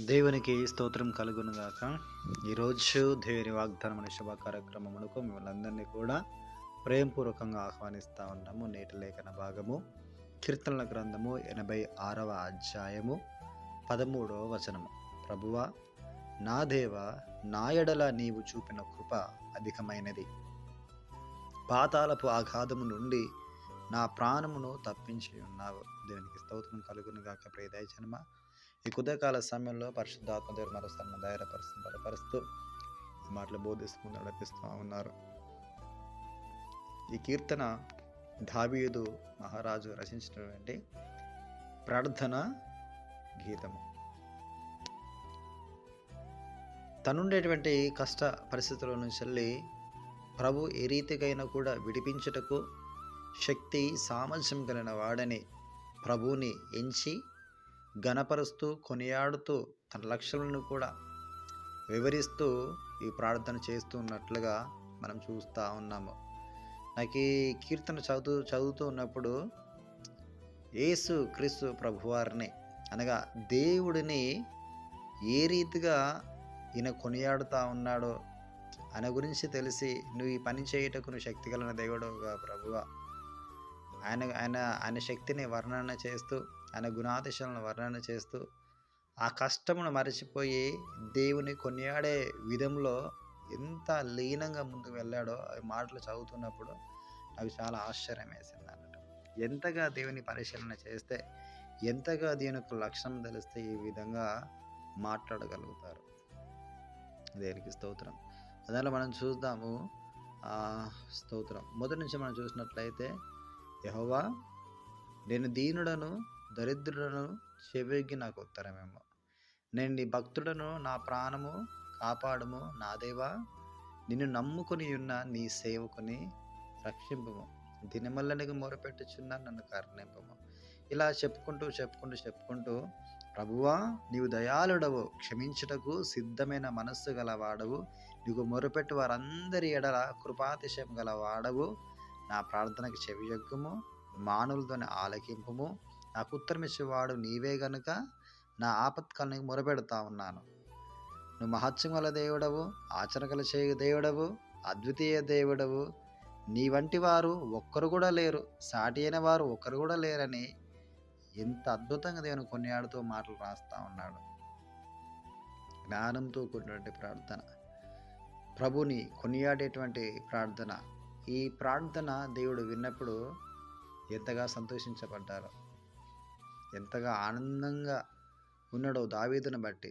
దేవునికి స్తోత్రం కలుగును గాక. ఈరోజు దేవుని వాగ్దానం అనే శుభ కార్యక్రమమునకు మిమ్మల్ని అందరినీ కూడా ప్రేమపూర్వకంగా ఆహ్వానిస్తా ఉన్నాము. నేటి లేఖన భాగము కీర్తనల గ్రంథము 86వ అధ్యాయము 13వ వచనము. ప్రభువా, నా దేవా, నా ఎడల నీవు చూపిన కృప అధికమైనది. పాతాళపు ఆఘాతము నుండి నా ప్రాణమును తప్పించి ఉన్నావు. దేవునికి స్తోత్రం కలుగును గాక. ప్రియ దైవజనమ, ఈ ఉదయకాల సమయంలో పరిశుద్ధాత్మ దేవుడు మరోసారి ధైర్యపరుస్తూ బలపరుస్తూ ఈ మాటలు బోధిస్తూ నడిపిస్తూ ఉన్నారు. ఈ కీర్తన దావీదు మహారాజు రచించినటువంటి ప్రార్థన గీతము. తనుండేటువంటి కష్ట పరిస్థితుల నుంచి వెళ్ళి ప్రభు ఏ రీతికైనా కూడా విడిపించుటకు శక్తి సామర్థ్యం కలిగిన వాడని ప్రభువుని ఎంచి ఘనపరుస్తూ కొనియాడుతూ తన లక్ష్యాలను కూడా వివరిస్తూ ఈ ప్రార్థన చేస్తూ ఉన్నట్లుగా మనం చూస్తూ ఉన్నాము. నాకు ఈ కీర్తన చదువుతూ ఉన్నప్పుడు యేసు క్రీస్తు ప్రభువారిని అనగా దేవుడిని ఏ రీతిగా ఈయన కొనియాడుతూ ఉన్నాడో ఆయన గురించి తెలిసి, నువ్వు ఈ పని చేయుటకు నువ్వు శక్తి కలిగిన దేవుడుగా ప్రభువా, ఆయన శక్తిని వర్ణన చేస్తూ, ఆయన గుణాతిశయాలను వర్ణన చేస్తూ, ఆ కష్టమును మరచిపోయి దేవుని కొనియాడే విధంలో ఎంత లీనంగా ముందుకు వెళ్ళాడో అవి మాటలు చదువుతున్నప్పుడు నాకు చాలా ఆశ్చర్యం వేసింది అన్నట్టు. ఎంతగా దేవుని పరిశీలన చేస్తే, ఎంతగా దేవుని యొక్క లక్ష్యం తెలిస్తే ఈ విధంగా మాట్లాడగలుగుతారు. దేవునికి స్తోత్రం. దానిలో మనం చూద్దాము. స్తోత్రం మొదటి నుంచి మనం చూసినట్లయితే, యెహోవా, నేను దీనుడను దరిద్రుడను, చెవికి నాకు ఉత్తరమేమో. నేను నీ భక్తుడను, నా ప్రాణము కాపాడుము. నా దేవా, నిన్ను నమ్ముకొని ఉన్న నీ సేవకుని రక్షింపుము. దినమల్లనికి మొరపెట్టుచున్నా నన్ను కరుణింపుము. ఇలా చెప్పుకుంటూ ప్రభువా, నీవు దయాళుడవు, క్షమించుటకు సిద్ధమైన మనస్సు గలవాడవు, నీకు మొరపెట్టు వారందరి ఎడల కృపాతిశయం గలవాడవు. నా ప్రార్థనకి చెవియొగ్గుము, మానవులతోనే ఆలకింపుము. నాకు ఉత్తరమిచ్చేవాడు నీవే గనుక నా ఆపత్కాలానికి మొరపెడతా ఉన్నాను. నువ్వు మహత్యం గల దేవుడవు, ఆచరణలు చేయు దేవుడవు, అద్వితీయ దేవుడవు. నీ వంటి వారు ఒక్కరు కూడా లేరు, సాటి అయిన వారు ఒక్కరు కూడా లేరని ఎంత అద్భుతంగా దేవుని కొనియాడుతూ మాటలు రాస్తా ఉన్నాడు. జ్ఞానంతో కూడినటువంటి ప్రార్థన, ప్రభుని కొనియాడేటువంటి ప్రార్థన. ఈ ప్రార్థన దేవుడు విన్నప్పుడు ఎంతగా సంతోషించబడ్డారో, ఎంతగా ఆనందంగా ఉన్నాడో దావీదును బట్టి.